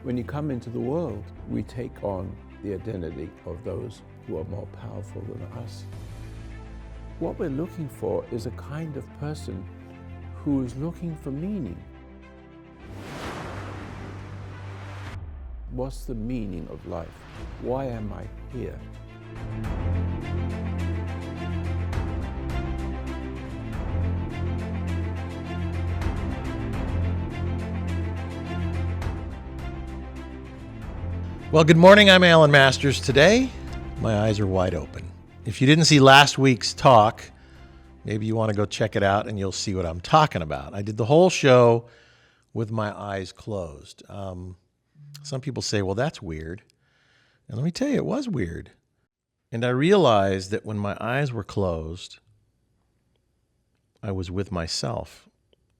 When you come into the world, we take on the identity of those who are more powerful than us. What we're looking for is a kind of person who is looking for meaning. What's the meaning of life? Why am I here? Well, good morning. I'm Alan Masters. Today, my eyes are wide open. If you didn't see last week's talk, maybe you want to go check it out and you'll see what I'm talking about. I did the whole show with my eyes closed. Some people say, well, that's weird. And let me tell you, it was weird. And I realized that when my eyes were closed, I was with myself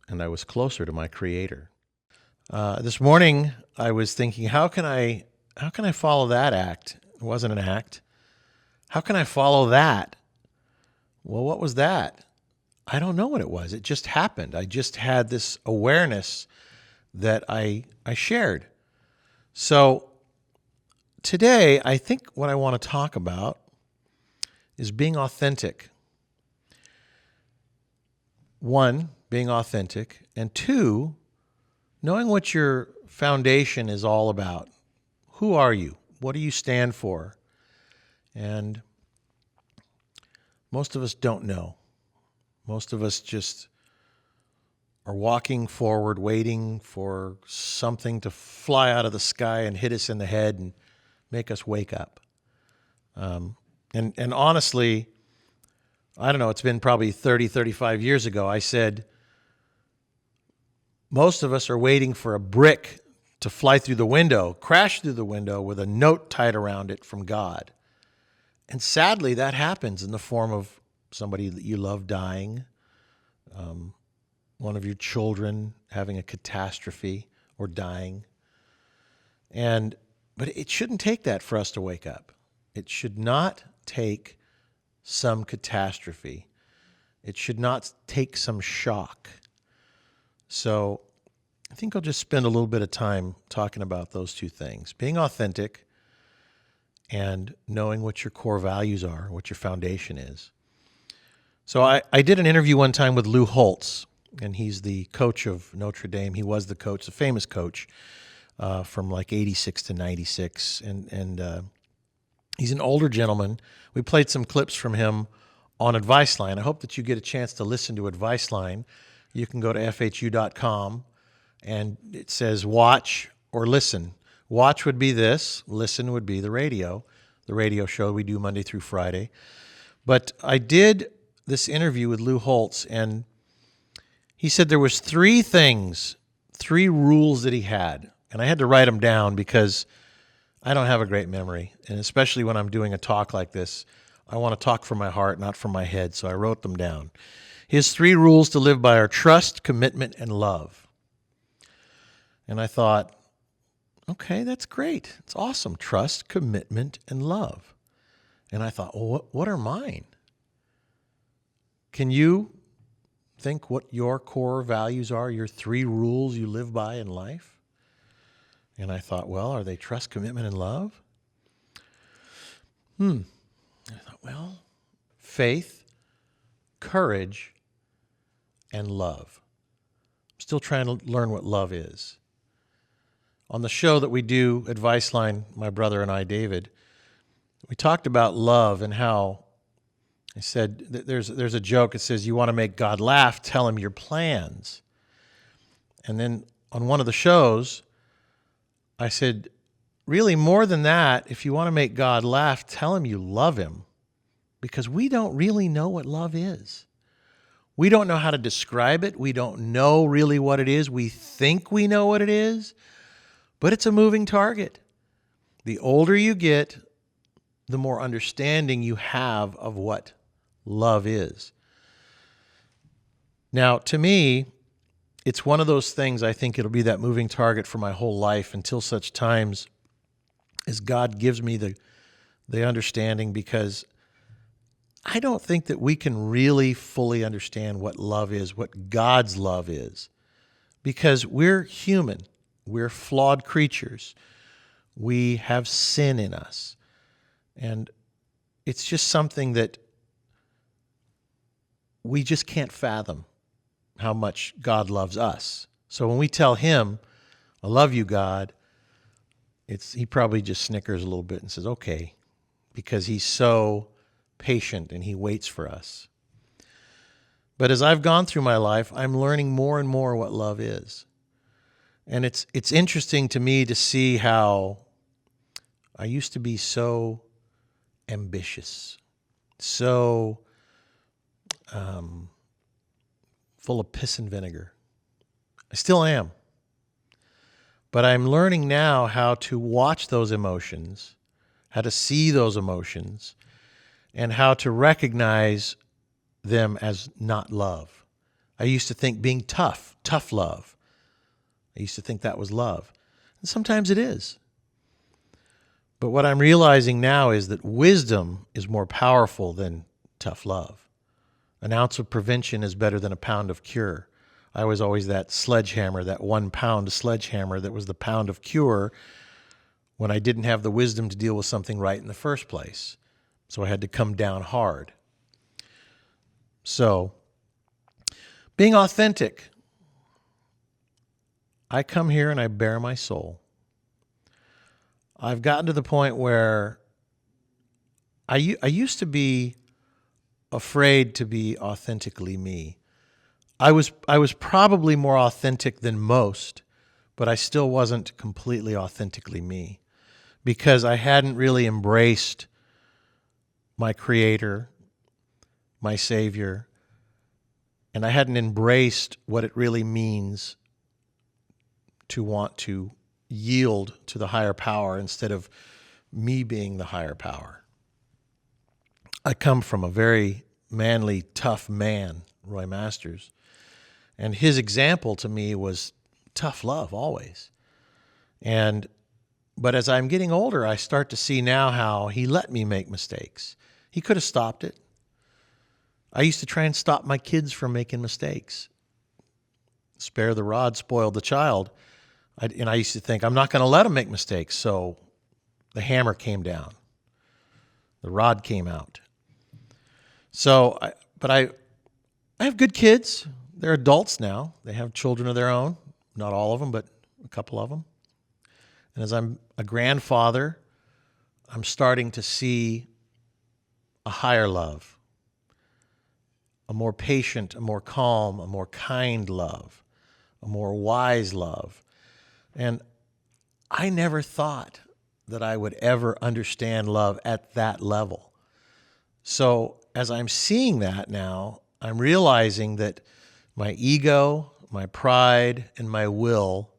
and I was closer to my Creator. This morning, I was thinking, how can I follow that act? It wasn't an act. How can I follow that? Well, what was that? I don't know what it was. It just happened. I just had this awareness that I shared. So today, I think what I want to talk about is being authentic. One, being authentic. And two, knowing what your foundation is all about. Who are you? What do you stand for? And most of us don't know. Most of us just are walking forward, waiting for something to fly out of the sky and hit us in the head and make us wake up. And honestly, I don't know, it's been probably 30, 35 years ago, I said, most of us are waiting for a brick to fly through the window, crash through the window with a note tied around it from God. And sadly, that happens in the form of somebody that you love dying, one of your children having a catastrophe or dying. But it shouldn't take that for us to wake up. It should not take some catastrophe. It should not take some shock. So I think I'll just spend a little bit of time talking about those two things, being authentic and knowing what your core values are, what your foundation is. So I did an interview one time with Lou Holtz, and he's the coach of Notre Dame. He was the coach, the famous coach from like 86 to 96. And he's an older gentleman. We played some clips from him on Advice Line. I hope that you get a chance to listen to Advice Line. You can go to FHU.com. And it says watch or listen. Watch would be this. Listen would be the radio show we do Monday through Friday. But I did this interview with Lou Holtz, and he said there was three rules that he had. And I had to write them down because I don't have a great memory. And especially when I'm doing a talk like this, I want to talk from my heart, not from my head. So I wrote them down. His three rules to live by are trust, commitment, and love. And I thought, okay, that's great. It's awesome. Trust, commitment, and love. And I thought, well, what are mine? Can you think what your core values are, your three rules you live by in life? And I thought, well, are they trust, commitment, and love? I thought, well, faith, courage, and love. I'm still trying to learn what love is. On the show that we do, Advice Line, my brother and I, David, we talked about love and how I said there's a joke. It says, you want to make God laugh, tell him your plans. And then on one of the shows, I said, really more than that, if you want to make God laugh, tell him you love him. Because we don't really know what love is. We don't know how to describe it. We don't know really what it is. We think we know what it is. But it's a moving target. The older you get, the more understanding you have of what love is. Now, to me, it's one of those things, I think it'll be that moving target for my whole life until such times as God gives me the understanding, because I don't think that we can really fully understand what love is, what God's love is, because we're human. We're flawed creatures. We have sin in us. And it's just something that we just can't fathom how much God loves us. So when we tell him, I love you, God, he probably just snickers a little bit and says, okay, because he's so patient and he waits for us. But as I've gone through my life, I'm learning more and more what love is. And it's interesting to me to see how I used to be so ambitious, so full of piss and vinegar. I still am. But I'm learning now how to watch those emotions, how to see those emotions, and how to recognize them as not love. I used to think being tough love. I used to think that was love. And sometimes it is. But what I'm realizing now is that wisdom is more powerful than tough love. An ounce of prevention is better than a pound of cure. I was always that sledgehammer, that 1 pound sledgehammer that was the pound of cure when I didn't have the wisdom to deal with something right in the first place. So I had to come down hard. So, being authentic. I come here and I bare my soul. I've gotten to the point where I used to be afraid to be authentically me. I was probably more authentic than most, but I still wasn't completely authentically me because I hadn't really embraced my Creator, my Savior, and I hadn't embraced what it really means to want to yield to the higher power instead of me being the higher power. I come from a very manly, tough man, Roy Masters, and his example to me was tough love always. But as I'm getting older, I start to see now how he let me make mistakes. He could have stopped it. I used to try and stop my kids from making mistakes. Spare the rod, spoil the child. And I used to think, I'm not going to let them make mistakes. So the hammer came down. The rod came out. But I have good kids. They're adults now. They have children of their own. Not all of them, but a couple of them. And as I'm a grandfather, I'm starting to see a higher love, a more patient, a more calm, a more kind love, a more wise love. And I never thought that I would ever understand love at that level. So as I'm seeing that now, I'm realizing that my ego, my pride, and my will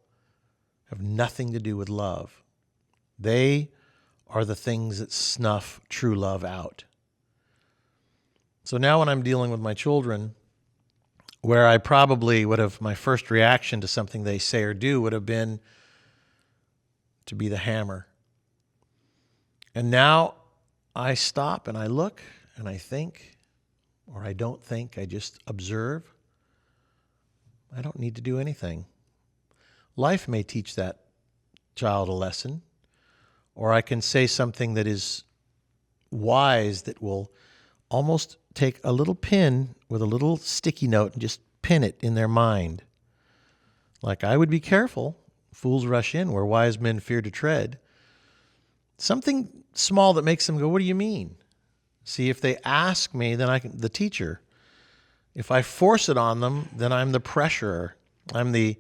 have nothing to do with love. They are the things that snuff true love out. So now when I'm dealing with my children, where I probably would have, my first reaction to something they say or do would have been to be the hammer. And now I stop and I look and I think, or I don't think, I just observe. I don't need to do anything. Life may teach that child a lesson, or I can say something that is wise that will almost take a little pin with a little sticky note and just pin it in their mind. Like, I would be careful. Fools rush in where wise men fear to tread. Something small that makes them go, what do you mean? See, if they ask me, then I can, the teacher. If I force it on them, then I'm the pressurer. I'm the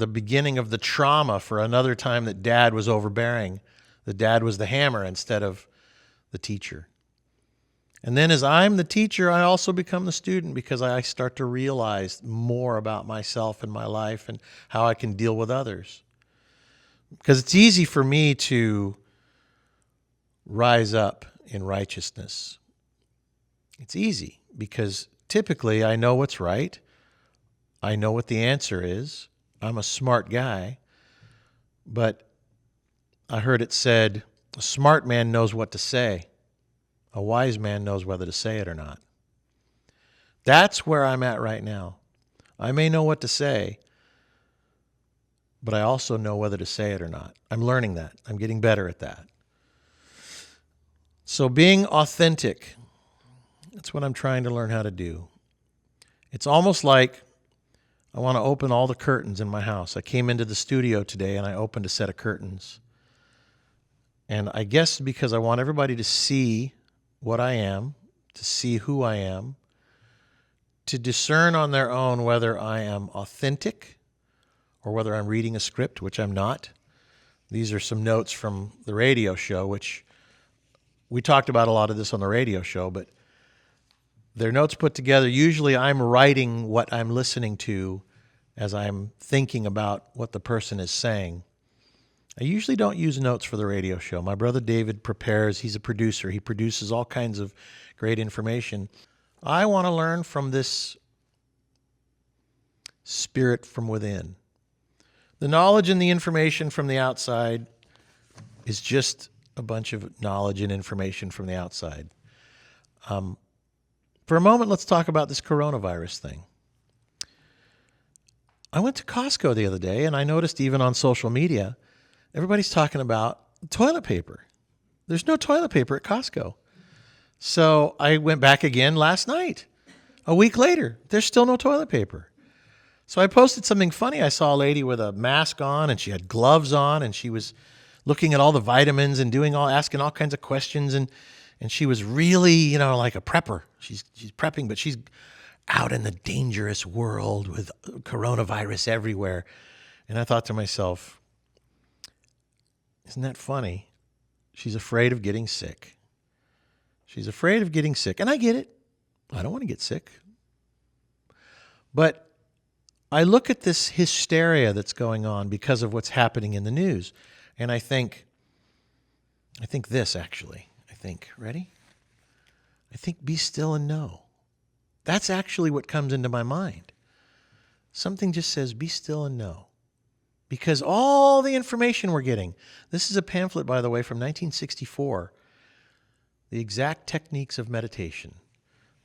beginning of the trauma for another time that dad was overbearing. The dad was the hammer instead of the teacher. And then as I'm the teacher, I also become the student because I start to realize more about myself and my life and how I can deal with others. Because it's easy for me to rise up in righteousness. It's easy because typically I know what's right. I know what the answer is. I'm a smart guy. But I heard it said, a smart man knows what to say. A wise man knows whether to say it or not. That's where I'm at right now. I may know what to say, but I also know whether to say it or not. I'm learning that. I'm getting better at that. So being authentic, that's what I'm trying to learn how to do. It's almost like I want to open all the curtains in my house. I came into the studio today and I opened a set of curtains. And I guess because I want everybody to see what I am, to see who I am, to discern on their own whether I am authentic or whether I'm reading a script, which I'm not. These are some notes from the radio show, which we talked about a lot of this on the radio show, but they're notes put together. Usually I'm writing what I'm listening to as I'm thinking about what the person is saying. I usually don't use notes for the radio show. My brother David prepares. He's a producer. He produces all kinds of great information. I want to learn from this spirit from within. The knowledge and the information from the outside is just a bunch of knowledge and information from the outside. For a moment, let's talk about this coronavirus thing. I went to Costco the other day, and I noticed even on social media, everybody's talking about toilet paper. There's no toilet paper at Costco. So I went back again last night. A week later, there's still no toilet paper. So I posted something funny. I saw a lady with a mask on, and she had gloves on, and she was looking at all the vitamins and asking all kinds of questions, and she was really, like a prepper. She's prepping, but she's out in the dangerous world with coronavirus everywhere. And I thought to myself, isn't that funny? She's afraid of getting sick. She's afraid of getting sick. And I get it. I don't want to get sick. But I look at this hysteria that's going on because of what's happening in the news. And I think this actually. Ready? I think be still and know. That's actually what comes into my mind. Something just says be still and know. Because all the information we're getting, this is a pamphlet, by the way, from 1964, The Exact Techniques of Meditation.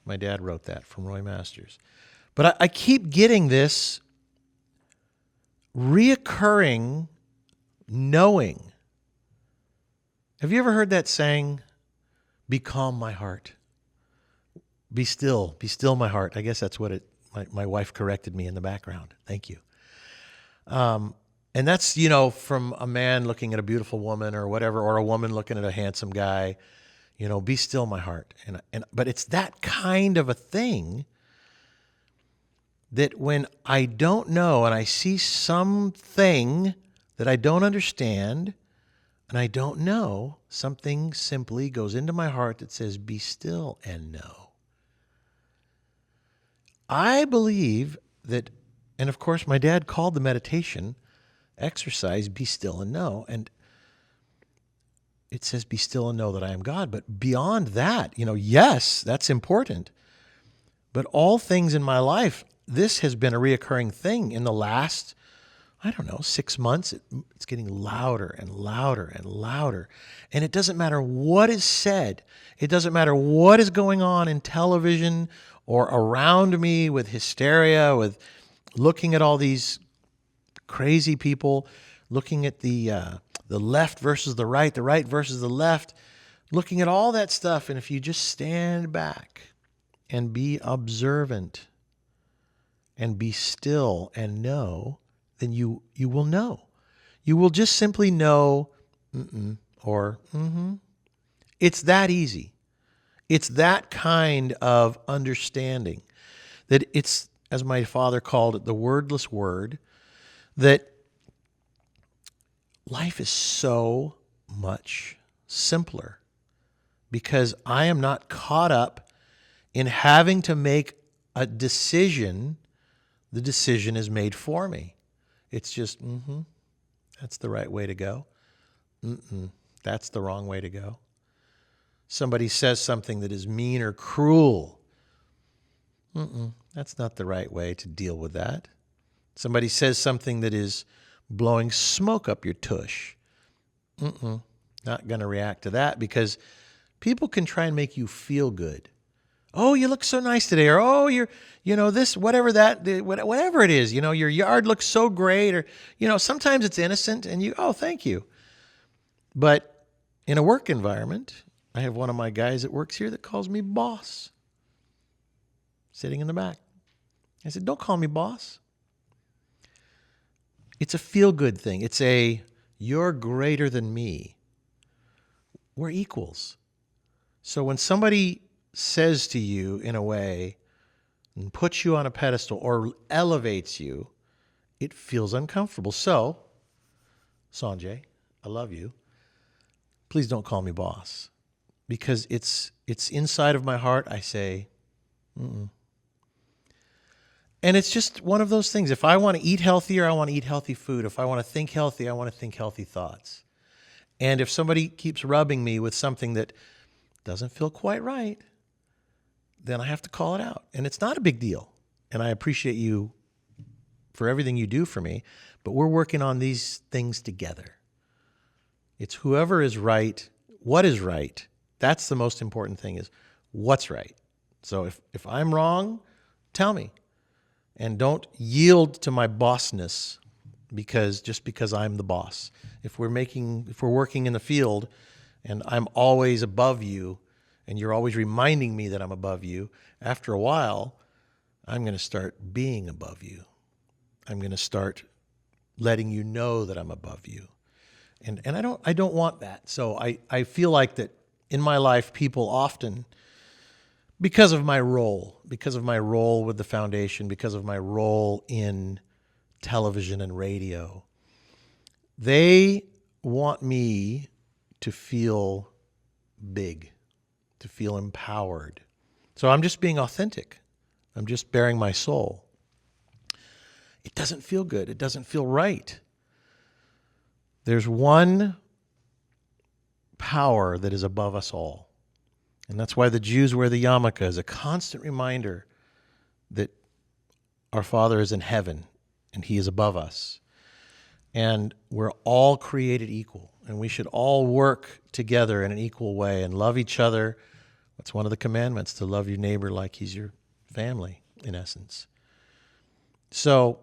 My dad wrote that from Roy Masters. But I keep getting this reoccurring knowing. Have you ever heard that saying, be calm, my heart? Be still my heart. I guess that's what my wife corrected me in the background. Thank you. And that's, from a man looking at a beautiful woman or whatever, or a woman looking at a handsome guy, be still my heart. But it's that kind of a thing that when I don't know and I see something that I don't understand and I don't know, something simply goes into my heart that says, be still and know. I believe that, and of course my dad called the meditation exercise, be still and know. And it says, be still and know that I am God. But beyond that, yes, that's important. But all things in my life, this has been a reoccurring thing in the last, 6 months. It's getting louder and louder and louder. And it doesn't matter what is said. It doesn't matter what is going on in television or around me with hysteria, with looking at all these crazy people, looking at the left versus the right versus the left, looking at all that stuff. And if you just stand back and be observant and be still and know, then you will know. You will just simply know or mm-hmm. It's that easy. It's that kind of understanding that it's, as my father called it, the wordless word, that life is so much simpler because I am not caught up in having to make a decision. The decision is made for me. It's just, that's the right way to go. That's the wrong way to go. Somebody says something that is mean or cruel. That's not the right way to deal with that. Somebody says something that is blowing smoke up your tush. Not going to react to that because people can try and make you feel good. Oh, you look so nice today. Or, oh, this, whatever it is, your yard looks so great. Or, sometimes it's innocent and oh, thank you. But in a work environment, I have one of my guys that works here that calls me boss, sitting in the back. I said, don't call me boss. It's a feel-good thing. It's you're greater than me. We're equals. So when somebody says to you in a way and puts you on a pedestal or elevates you, it feels uncomfortable. So, Sanjay, I love you. Please don't call me boss. Because it's inside of my heart, I say, mm-mm. And it's just one of those things. If I want to eat healthier, I want to eat healthy food. If I want to think healthy, I want to think healthy thoughts. And if somebody keeps rubbing me with something that doesn't feel quite right, then I have to call it out. And it's not a big deal. And I appreciate you for everything you do for me, but we're working on these things together. It's whoever is right, what is right. That's the most important thing, is what's right. So if I'm wrong, tell me. And don't yield to my bossness because I'm the boss. If we're working in the field and I'm always above you and you're always reminding me that I'm above you, after a while, I'm going to start being above you. I'm going to start letting you know that I'm above you. And I don't want that. So I feel like that in my life, people often, because of my role with the foundation, because of my role in television and radio, they want me to feel big, to feel empowered. So I'm just being authentic. I'm just bearing my soul. It doesn't feel good. It doesn't feel right. There's one power that is above us all. And that's why the Jews wear the yarmulke, as a constant reminder that our Father is in heaven and he is above us. And we're all created equal. And we should all work together in an equal way and love each other. That's one of the commandments, to love your neighbor like he's your family, in essence. So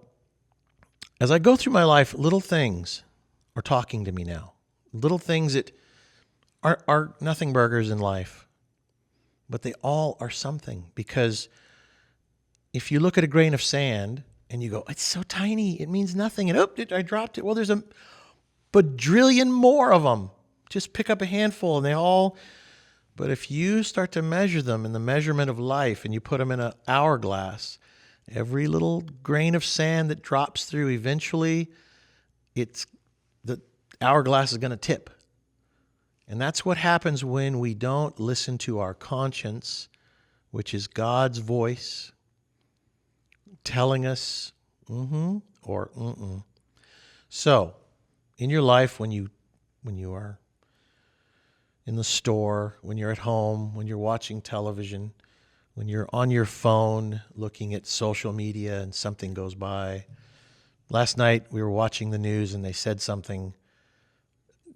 as I go through my life, little things are talking to me now. Little things that are nothing burgers in life. But they all are something, because if you look at a grain of sand and you go, it's so tiny, it means nothing, and I dropped it. Well, there's a bajillion more of them. Just pick up a handful and but if you start to measure them in the measurement of life and you put them in an hourglass, every little grain of sand that drops through, eventually the hourglass is going to tip. And that's what happens when we don't listen to our conscience, which is God's voice telling us or mm-mm. So, in your life, when you are in the store, when you're at home, when you're watching television, when you're on your phone looking at social media and something goes by. Last night we were watching the news and they said something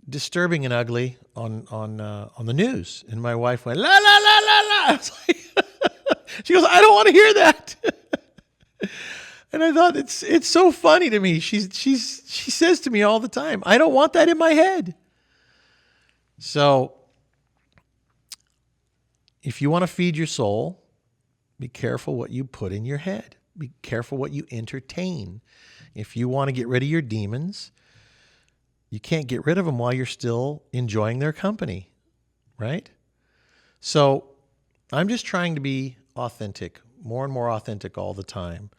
disturbing and ugly on the news, and my wife went la la la la la. I was like, she goes, I don't want to hear that. And I thought it's so funny to me. She says to me all the time, I don't want that in my head. So if you want to feed your soul, be careful what you put in your head. Be careful what you entertain. If you want to get rid of your demons, you can't get rid of them while you're still enjoying their company, right? So I'm just trying to be authentic, more and more authentic all the time.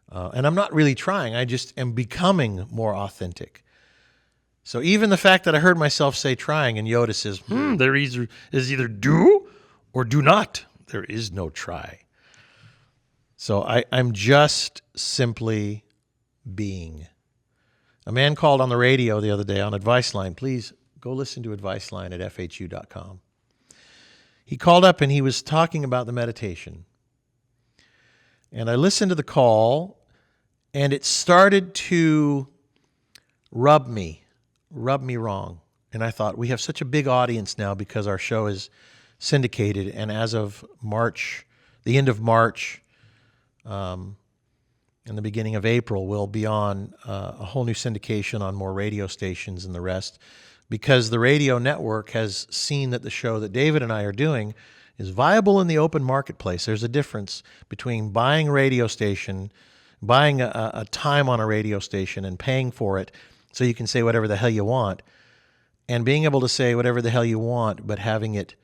And I'm not really trying. I just am becoming more authentic. So even the fact that I heard myself say trying, and Yoda says, there is either do or do not. There is no try. So I'm just simply being. A man called on the radio the other day on Advice Line. Please go listen to Advice Line at FHU.com. He called up and he was talking about the meditation. And I listened to the call, and it started to rub me wrong. And I thought, we have such a big audience now because our show is syndicated. And as of March the end of March and the beginning of April, we'll be on a whole new syndication on more radio stations and the rest, because the radio network has seen that the show that David and I are doing is viable in the open marketplace. There's a difference between buying a radio station, buying a time on a radio station and paying for it so you can say whatever the hell you want, and being able to say whatever the hell you want, but having it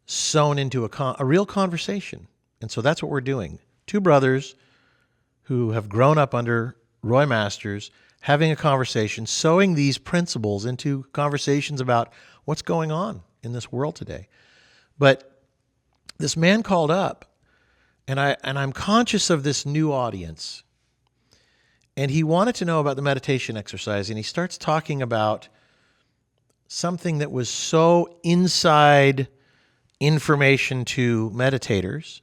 sewn into a real conversation. And so that's what we're doing. Two brothers who have grown up under Roy Masters, having a conversation, sewing these principles into conversations about what's going on in this world today. But this man called up, and I'm conscious of this new audience. And he wanted to know about the meditation exercise, and he starts talking about something that was so inside information to meditators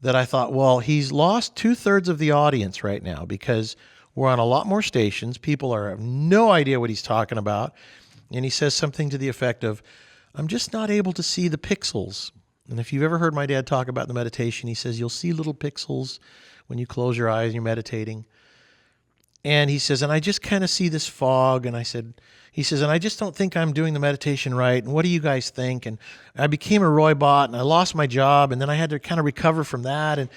that I thought, well, he's lost 2/3 of the audience right now, because we're on a lot more stations. People have no idea what he's talking about. And he says something to the effect of, I'm just not able to see the pixels. And if you've ever heard my dad talk about the meditation, he says, you'll see little pixels when you close your eyes and you're meditating. And he says, and I just kind of see this fog. And he says, and I just don't think I'm doing the meditation right. And what do you guys think? And I became a Roy bot, and I lost my job, and then I had to kind of recover from that. And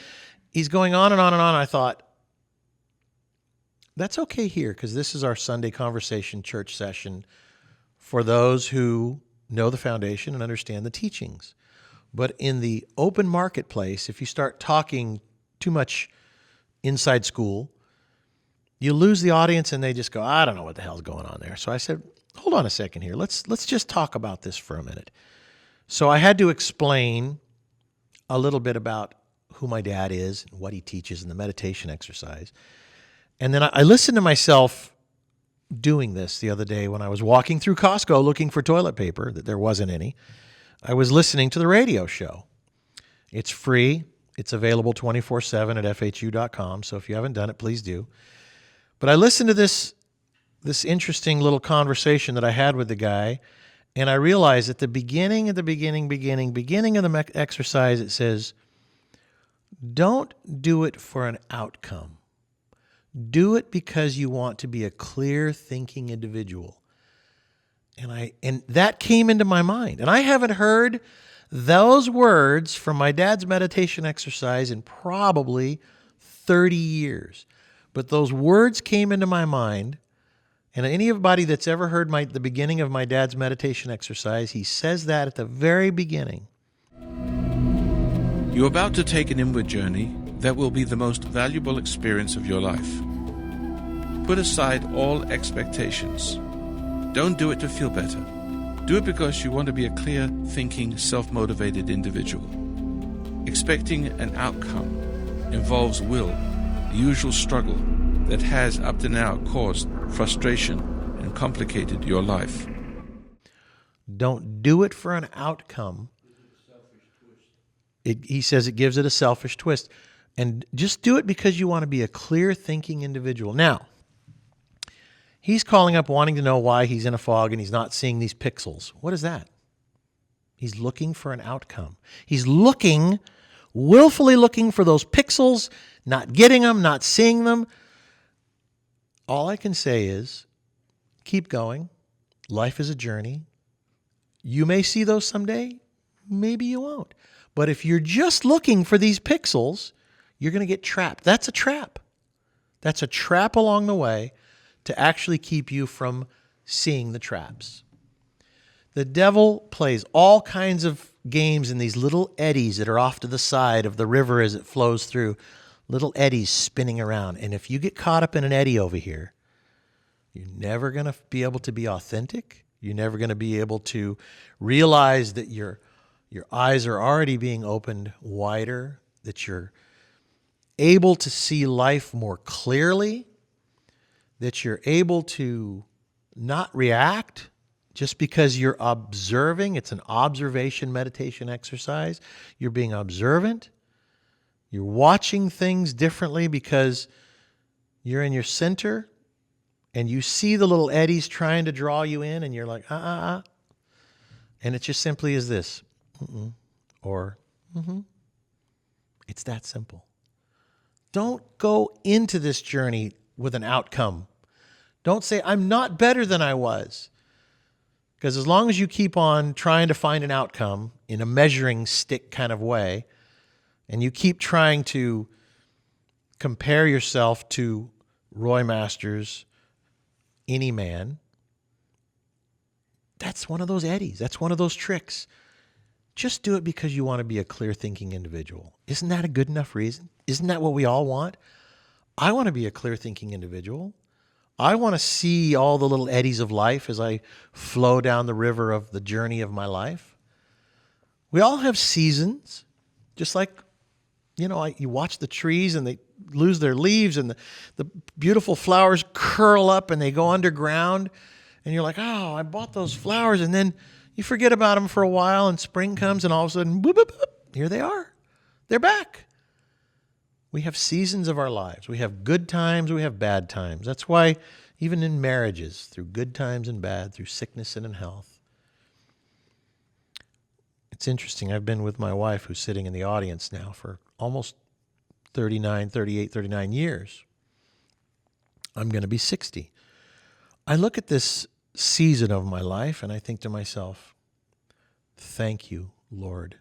he's going on and on and on. I thought, that's okay here, because this is our Sunday conversation church session for those who know the foundation and understand the teachings. But in the open marketplace, if you start talking too much inside school, you lose the audience and they just go, I don't know what the hell's going on there. So I said, hold on a second here. Let's just talk about this for a minute. So I had to explain a little bit about who my dad is and what he teaches in the meditation exercise. And then I listened to myself doing this the other day when I was walking through Costco looking for toilet paper, that there wasn't any. I was listening to the radio show. It's free. It's available 24/7 at FHU.com. So if you haven't done it, please do. But I listened to this interesting little conversation that I had with the guy, and I realized at the beginning of the exercise, it says, don't do it for an outcome. Do it because you want to be a clear thinking individual. And that came into my mind. And I haven't heard those words from my dad's meditation exercise in probably 30 years. But those words came into my mind. And anybody that's ever heard the beginning of my dad's meditation exercise, he says that at the very beginning. You're about to take an inward journey that will be the most valuable experience of your life. Put aside all expectations. Don't do it to feel better. Do it because you want to be a clear, thinking, self-motivated individual. Expecting an outcome involves will, the usual struggle that has up to now caused frustration and complicated your life. Don't do it for an outcome. He says it gives it a selfish twist. And just do it because you want to be a clear thinking individual. Now, he's calling up wanting to know why he's in a fog and he's not seeing these pixels. What is that? He's looking for an outcome. He's willfully looking for those pixels, not getting them, not seeing them. All I can say is keep going. Life is a journey. You may see those someday. Maybe you won't. But if you're just looking for these pixels, you're going to get trapped. That's a trap. That's a trap along the way to actually keep you from seeing the traps. The devil plays all kinds of games in these little eddies that are off to the side of the river as it flows through, little eddies spinning around. And if you get caught up in an eddy over here, you're never going to be able to be authentic. You're never going to be able to realize that your eyes are already being opened wider, that you're able to see life more clearly, that you're able to not react just because you're observing. It's an observation meditation exercise. You're being observant. You're watching things differently because you're in your center and you see the little eddies trying to draw you in and you're like, And it just simply is this, or, It's that simple. Don't go into this journey with an outcome. Don't say, I'm not better than I was. Because as long as you keep on trying to find an outcome in a measuring stick kind of way, and you keep trying to compare yourself to Roy Masters, any man, that's one of those eddies. That's one of those tricks. Just do it because you want to be a clear-thinking individual. Isn't that a good enough reason? Isn't that what we all want? I want to be a clear-thinking individual. I want to see all the little eddies of life as I flow down the river of the journey of my life. We all have seasons, just like, you watch the trees and they lose their leaves and the beautiful flowers curl up and they go underground. And you're like, oh, I bought those flowers. And then you forget about them for a while and spring comes and all of a sudden, boop, boop, boop, here they are. They're back. We have seasons of our lives. We have good times. We have bad times. That's why even in marriages, through good times and bad, through sickness and in health. It's interesting. I've been with my wife who's sitting in the audience now for almost 39 years. I'm going to be 60. I look at this season of my life and I think to myself, thank you, Lord.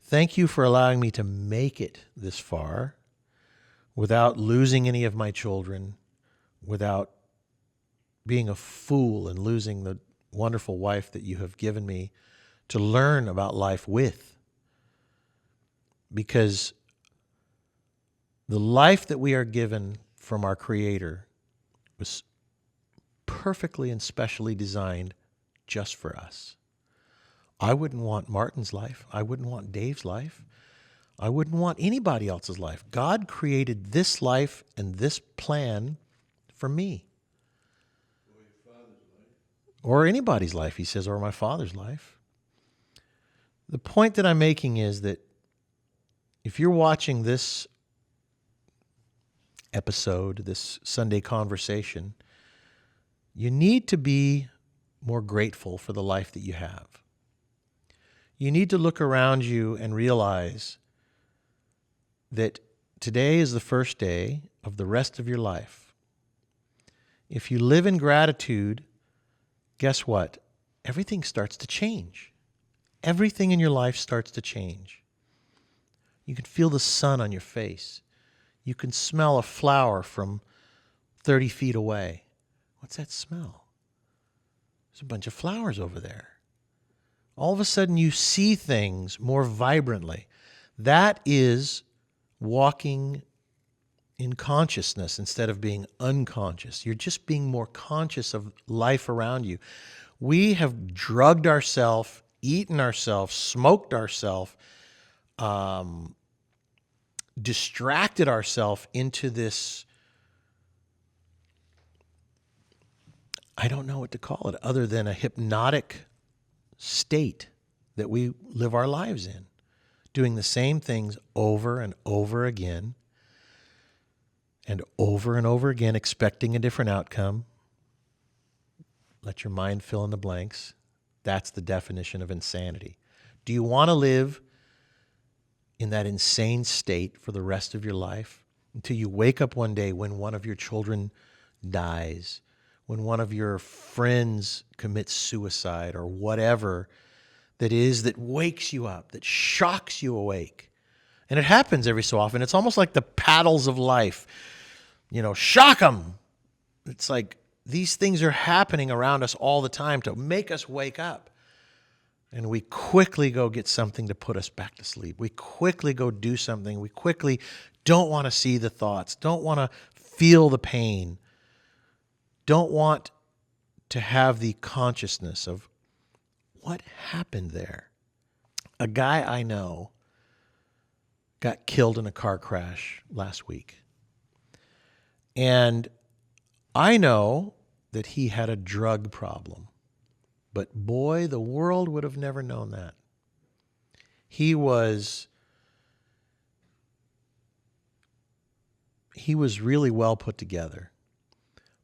Thank you for allowing me to make it this far without losing any of my children, without being a fool and losing the wonderful wife that you have given me to learn about life with. Because the life that we are given from our Creator was perfectly and specially designed just for us. I wouldn't want Martin's life. I wouldn't want Dave's life. I wouldn't want anybody else's life. God created this life and this plan for me. Or anybody's life, he says, or my Father's life. The point that I'm making is that if you're watching this episode, this Sunday conversation, you need to be more grateful for the life that you have. You need to look around you and realize that today is the first day of the rest of your life. If you live in gratitude, guess what? Everything starts to change. Everything in your life starts to change. You can feel the sun on your face. You can smell a flower from 30 feet away. What's that smell? There's a bunch of flowers over there. All of a sudden you see things more vibrantly. That is walking in consciousness instead of being unconscious. You're just being more conscious of life around you. We have drugged ourselves, eaten ourselves, smoked ourselves, distracted ourselves into this, I don't know what to call it, other than a hypnotic state that we live our lives in, doing the same things over and over again, expecting a different outcome. Let your mind fill in the blanks. That's the definition of insanity. Do you want to live in that insane state for the rest of your life until you wake up one day when one of your children dies, when one of your friends commits suicide or whatever that is that wakes you up, that shocks you awake? And it happens every so often. It's almost like the paddles of life. Shock them. It's like these things are happening around us all the time to make us wake up. And we quickly go get something to put us back to sleep. We quickly go do something. We quickly don't want to see the thoughts, don't want to feel the pain, don't want to have the consciousness of what happened there. A guy I know got killed in a car crash last week. And I know that he had a drug problem. But boy, the world would have never known that. He was really well put together.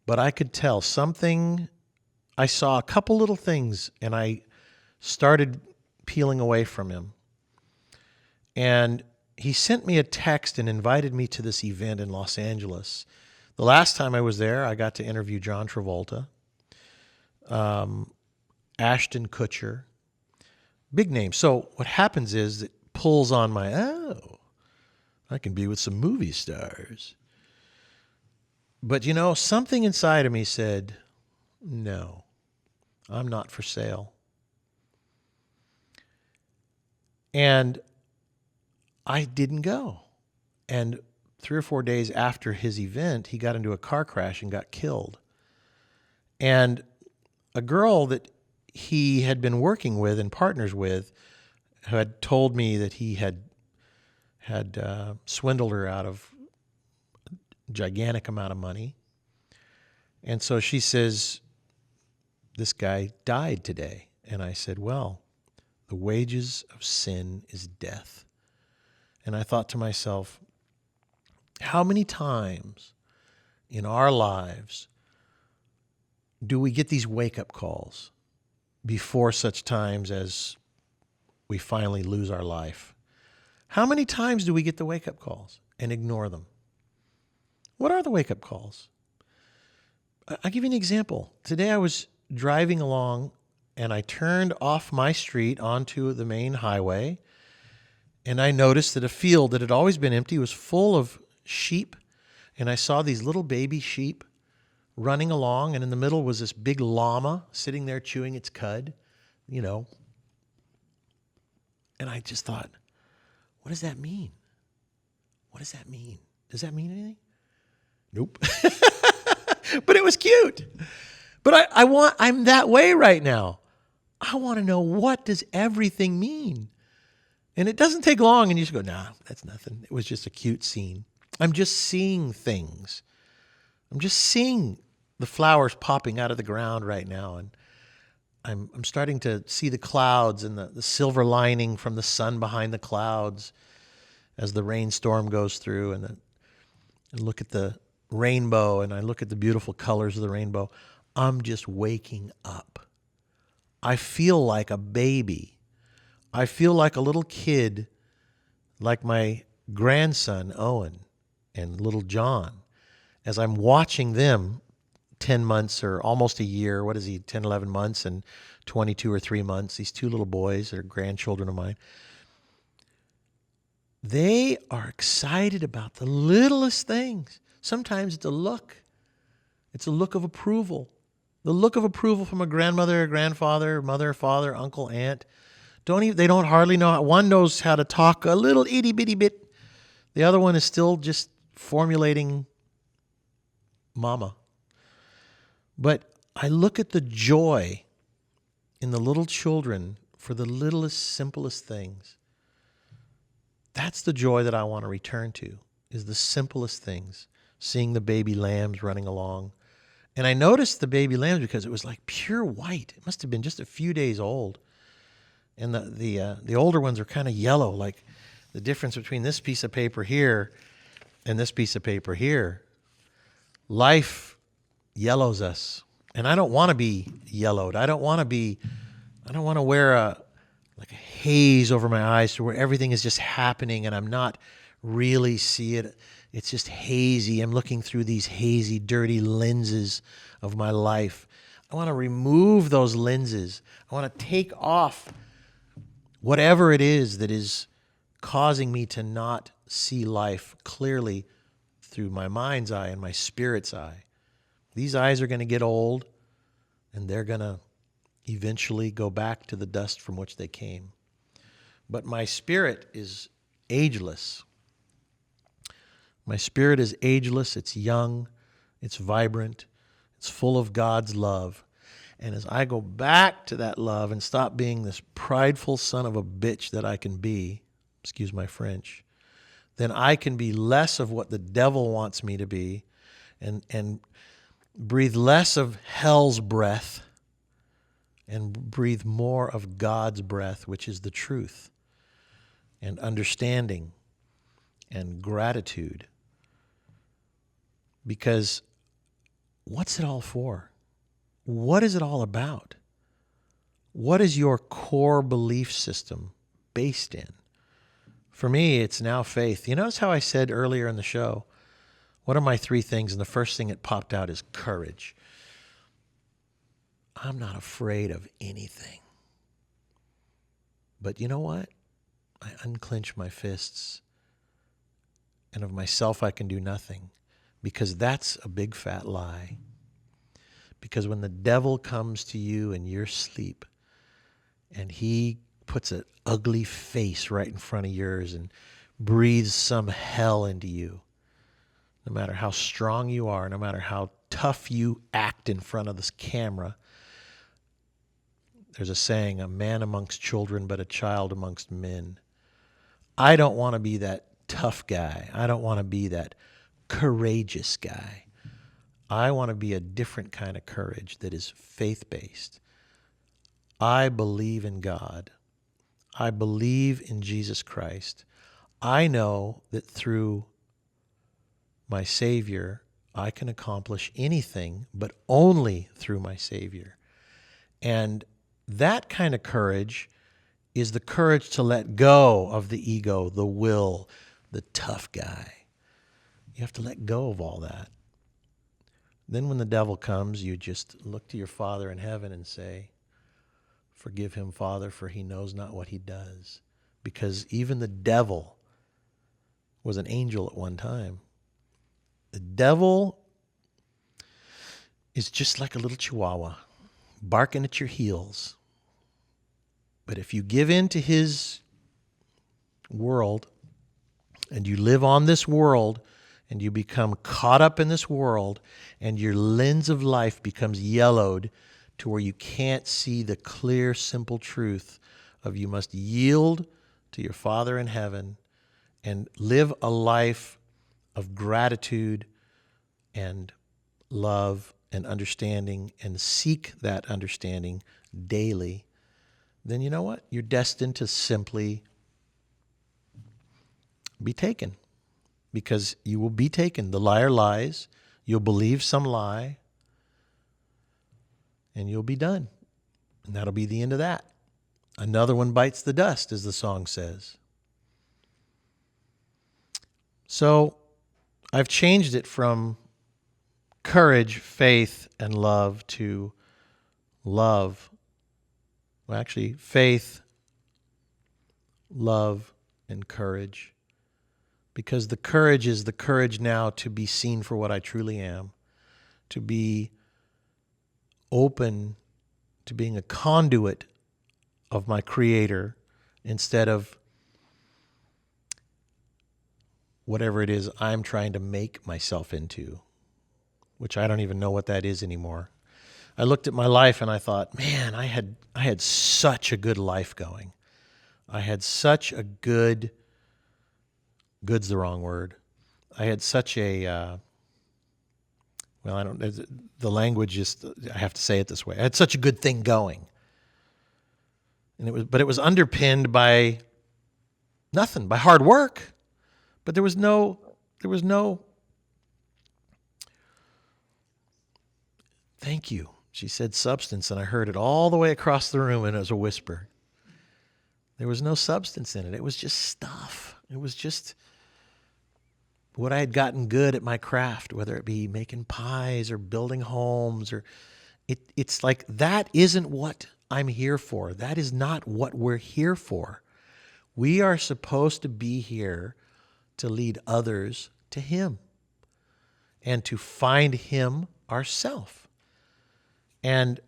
But I could tell something, I saw a couple little things and I started peeling away from him. And he sent me a text and invited me to this event in Los Angeles. The last time I was there, I got to interview John Travolta, Ashton Kutcher, big names. So what happens is it pulls on my, I can be with some movie stars. But something inside of me said, no, I'm not for sale. And I didn't go. And 3 or 4 days after his event, he got into a car crash and got killed. And a girl that he had been working with and partners with had told me that he had swindled her out of a gigantic amount of money. And so she says, this guy died today. And I said, well, the wages of sin is death. And I thought to myself, how many times in our lives do we get these wake-up calls before such times as we finally lose our life? How many times do we get the wake-up calls and ignore them? What are the wake-up calls? I'll give you an example. Today I was driving along and I turned off my street onto the main highway, and I noticed that a field that had always been empty was full of sheep, and I saw these little baby sheep running along, and in the middle was this big llama sitting there chewing its cud, And I just thought, what does that mean? What does that mean? Does that mean anything? Nope. But it was cute. But I'm that way right now. I want to know, what does everything mean? And it doesn't take long, and you just go, nah, that's nothing. It was just a cute scene. I'm just seeing things. I'm just seeing the flowers popping out of the ground right now, and I'm starting to see the clouds and the silver lining from the sun behind the clouds as the rainstorm goes through, and look at the rainbow, and I look at the beautiful colors of the rainbow. I'm just waking up. I feel like a baby. I feel like a little kid, like my grandson, Owen, and little John, as I'm watching them 10 months or almost a year. What is he, 10, 11 months and 22 or 3 months, these two little boys that are grandchildren of mine. They are excited about the littlest things. Sometimes it's a look. It's a look of approval. The look of approval from a grandmother, a grandfather, mother, father, uncle, aunt. They don't hardly know. One knows how to talk a little itty bitty bit. The other one is still just formulating mama. But I look at the joy in the little children for the littlest, simplest things. That's the joy that I want to return to, is the simplest things. Seeing the baby lambs running along. And I noticed the baby lambs because it was like pure white. It must have been just a few days old. And the older ones are kind of yellow, like the difference between this piece of paper here and this piece of paper here. Life yellows us. And I don't want to be yellowed. I don't want to wear a haze over my eyes to where everything is just happening and I'm not really see it. It's just hazy. I'm looking through these hazy, dirty lenses of my life. I want to remove those lenses. I want to take off whatever it is that is causing me to not see life clearly through my mind's eye and my spirit's eye. These eyes are going to get old, and they're going to eventually go back to the dust from which they came. But my spirit is ageless. My spirit is ageless, it's young, it's vibrant, it's full of God's love. And as I go back to that love and stop being this prideful son of a bitch that I can be, excuse my French, then I can be less of what the devil wants me to be and breathe less of hell's breath and breathe more of God's breath, which is the truth and understanding and gratitude. Because what's it all for? What is it all about? What is your core belief system based in? For me, it's now faith. You notice how I said earlier in the show, what are my 3 things? And the first thing that popped out is courage. I'm not afraid of anything. But you know what? I unclench my fists, and of myself I can do nothing, because that's a big fat lie. Because when the devil comes to you in your sleep and he puts an ugly face right in front of yours and breathes some hell into you, no matter how strong you are, no matter how tough you act in front of this camera, there's a saying, a man amongst children, but a child amongst men. I don't want to be that tough guy. I don't want to be that courageous guy. I want to be a different kind of courage that is faith-based. I believe in God. I believe in Jesus Christ. I know that through my Savior, I can accomplish anything, but only through my Savior. And that kind of courage is the courage to let go of the ego, the will, the tough guy. You have to let go of all that. Then when the devil comes, you just look to your Father in heaven and say, "Forgive him, Father, for he knows not what he does." Because even the devil was an angel at one time. The devil is just like a little chihuahua barking at your heels. But if you give in to his world and you live on this world and you become caught up in this world and your lens of life becomes yellowed to where you can't see the clear, simple truth of you must yield to your Father in heaven and live a life of gratitude and love and understanding and seek that understanding daily, then you know what? You're destined to simply be taken, because you will be taken. The liar lies. You'll believe some lie, and you'll be done. And that'll be the end of that. Another one bites the dust, as the song says. So I've changed it from courage, faith, and love to love. Well, actually, faith, love, and courage. Because the courage is the courage now to be seen for what I truly am, to be open to being a conduit of my Creator instead of whatever it is I'm trying to make myself into, which I don't even know what that is anymore. I looked at my life and I thought, man, I had such a good life going. I had such a good's the wrong word. I had such a, the language just, I have to say it this way. I had such a good thing going. But it was underpinned by nothing, by hard work. But there was no thank you. She said substance, and I heard it all the way across the room, and it was a whisper. There was no substance in it. It was just stuff. It was just what I had gotten good at my craft, whether it be making pies or building homes, or it's like that isn't what I'm here for. That is not what we're here for. We are supposed to be here to lead others to Him and to find Him ourselves. And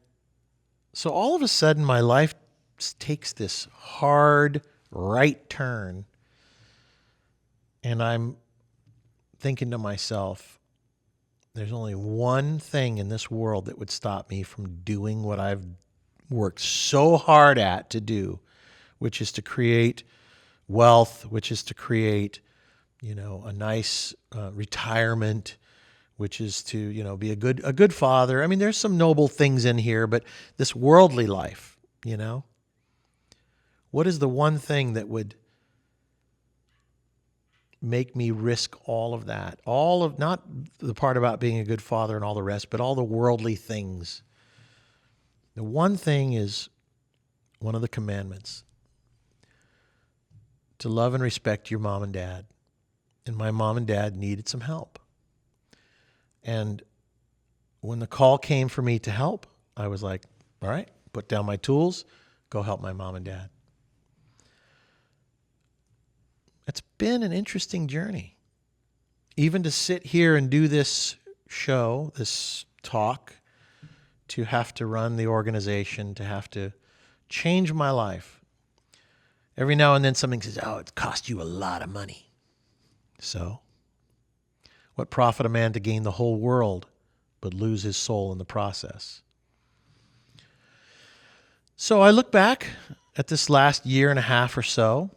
so all of a sudden my life takes this hard right turn, and I'm thinking to myself, there's only one thing in this world that would stop me from doing what I've worked so hard at to do, which is to create wealth, which is to create, a nice retirement, which is to, be a good father. I mean, there's some noble things in here, but this worldly life, what is the one thing that would make me risk all of that? All of, not the part about being a good father and all the rest, but all the worldly things. The one thing is one of the commandments, to love and respect your mom and dad. And my mom and dad needed some help. And when the call came for me to help, I was like, all right, put down my tools, go help my mom and dad. It's been an interesting journey. Even to sit here and do this show, this talk, to have to run the organization, to have to change my life. Every now and then something says, oh, it cost you a lot of money. So, what profit a man to gain the whole world but lose his soul in the process? So I look back at this last year and a half or so,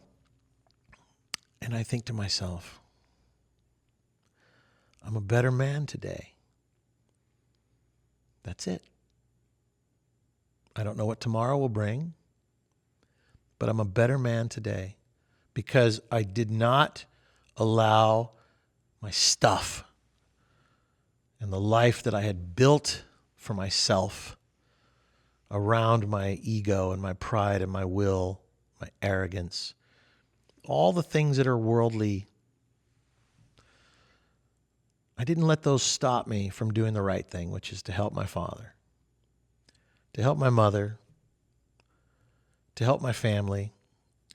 and I think to myself, I'm a better man today. That's it. I don't know what tomorrow will bring, but I'm a better man today because I did not allow my stuff and the life that I had built for myself around my ego and my pride and my will, my arrogance, all the things that are worldly. I didn't let those stop me from doing the right thing, which is to help my father, to help my mother, to help my family,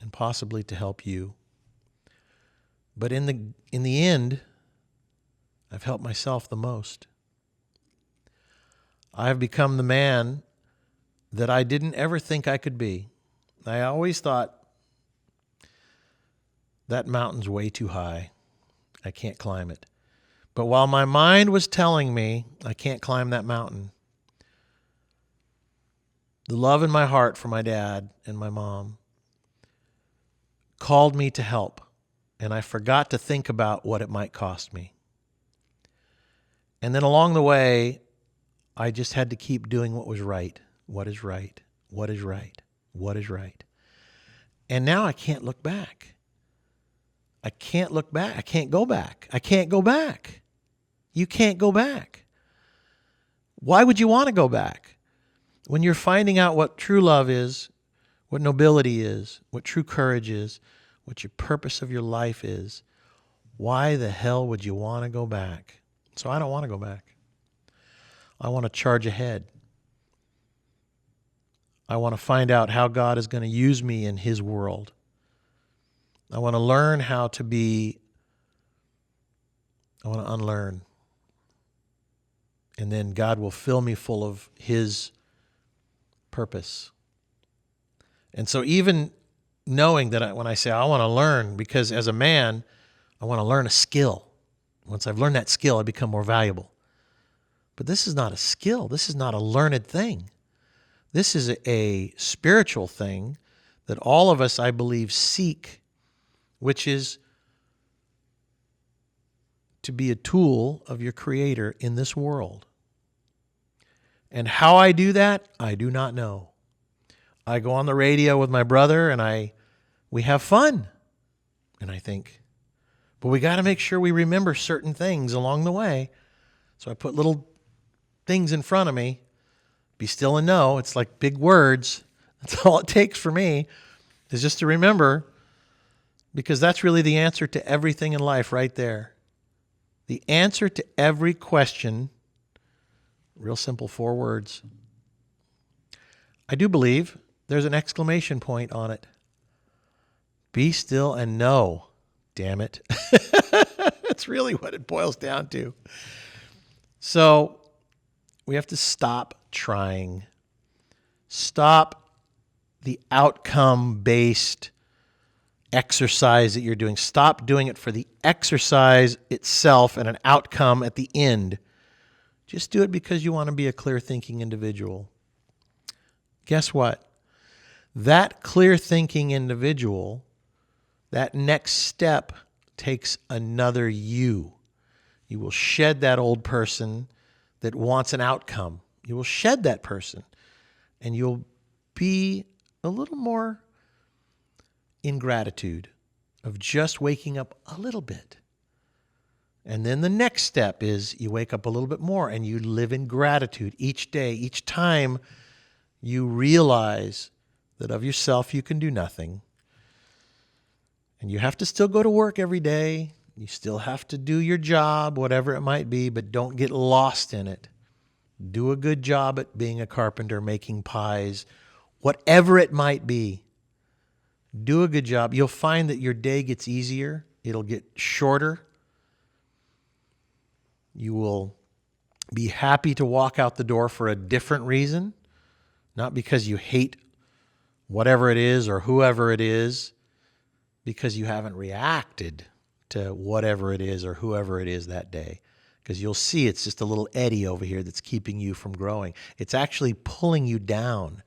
and possibly to help you. But in the end, I've helped myself the most. I've become the man that I didn't ever think I could be. I always thought, that mountain's way too high. I can't climb it. But while my mind was telling me I can't climb that mountain, the love in my heart for my dad and my mom called me to help, and I forgot to think about what it might cost me. And then along the way, I just had to keep doing what was right. What is right? What is right? What is right? And now I can't look back. I can't look back. I can't go back. I can't go back. You can't go back. Why would you want to go back? When you're finding out what true love is, what nobility is, what true courage is, what your purpose of your life is, why the hell would you want to go back? So I don't want to go back. I want to charge ahead. I want to find out how God is going to use me in His world. I want to learn how to be, I want to unlearn. And then God will fill me full of His purpose. And so even knowing that when I say I want to learn, because as a man, I want to learn a skill. Once I've learned that skill, I become more valuable. But this is not a skill. This is not a learned thing. This is a spiritual thing that all of us, I believe, seek, which is to be a tool of your Creator in this world. And how I do that, I do not know. I go on the radio with my brother and we have fun. And I think, but we got to make sure we remember certain things along the way. So I put little things in front of me. Be still and know. It's like big words. That's all it takes for me, is just to remember, because that's really the answer to everything in life right there. The answer to every question, real simple, 4 words. I do believe there's an exclamation point on it. Be still and know, damn it. That's really what it boils down to. So we have to stop trying. Stop the outcome-based exercise that you're doing. Stop doing it for the exercise itself and an outcome at the end. Just do it because you want to be a clear-thinking individual. Guess what? That clear-thinking individual, that next step takes another you. You will shed that old person that wants an outcome. You will shed that person, and you'll be a little more in gratitude of just waking up a little bit. And then the next step is you wake up a little bit more and you live in gratitude each day. Each time you realize that of yourself you can do nothing, And you have to still go to work every day. You still have to do your job, whatever it might be, but don't get lost in it. Do a good job at being a carpenter, making pies, whatever it might be. Do a good job. You'll find that your day gets easier. It'll get shorter. You will be happy to walk out the door for a different reason, not because you hate whatever it is or whoever it is, because you haven't reacted to whatever it is or whoever it is that day. Because you'll see it's just a little eddy over here that's keeping you from growing. It's actually pulling you down.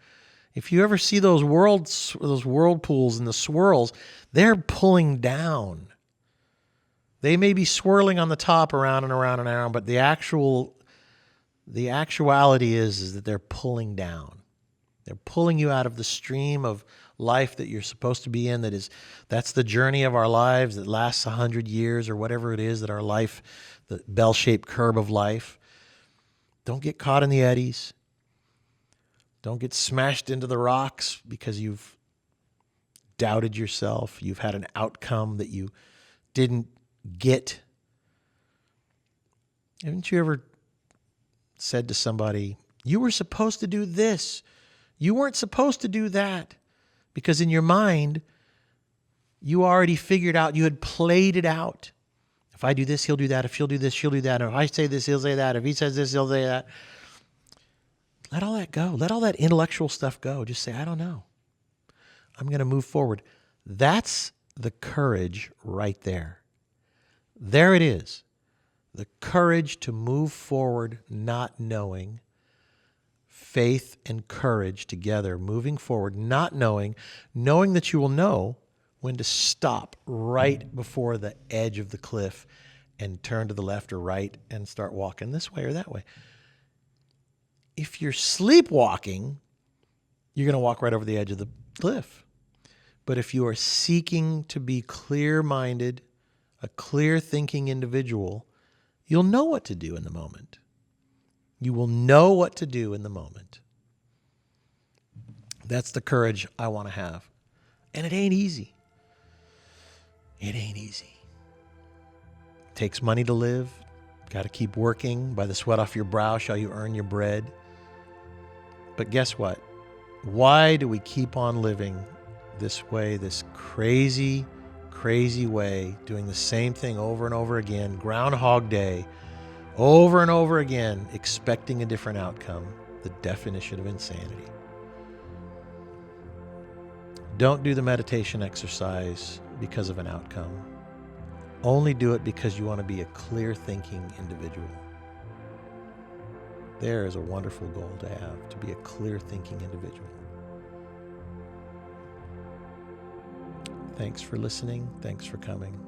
If you ever see those whirlpools and the swirls, they're pulling down. They may be swirling on the top around and around and around, but the actuality is that they're pulling down. They're pulling you out of the stream of life that you're supposed to be in. That's the journey of our lives that lasts 100 years or whatever it is that our life, the bell-shaped curve of life. Don't get caught in the eddies. Don't get smashed into the rocks because you've doubted yourself. You've had an outcome that you didn't get. Haven't you ever said to somebody, you were supposed to do this. You weren't supposed to do that. Because in your mind, you already figured out, you had played it out. If I do this, he'll do that. If she'll do this, she'll do that. If I say this, he'll say that. If he says this, he'll say that. Let all that go. Let all that intellectual stuff go. Just say, I don't know. I'm going to move forward. That's the courage right there. There it is. The courage to move forward, not knowing. Faith and courage together, moving forward, not knowing that you will know when to stop right before the edge of the cliff and turn to the left or right and start walking this way or that way. If you're sleepwalking, you're going to walk right over the edge of the cliff. But if you are seeking to be clear-minded, a clear-thinking individual, you'll know what to do in the moment. You will know what to do in the moment. That's the courage I want to have. And it ain't easy. It ain't easy. It takes money to live. Got to keep working. By the sweat off your brow shall you earn your bread. But guess what? Why do we keep on living this way, this crazy, crazy way, doing the same thing over and over again, Groundhog Day, over and over again, expecting a different outcome? The definition of insanity. Don't do the meditation exercise because of an outcome. Only do it because you want to be a clear-thinking individual. There is a wonderful goal to have, to be a clear-thinking individual. Thanks for listening. Thanks for coming.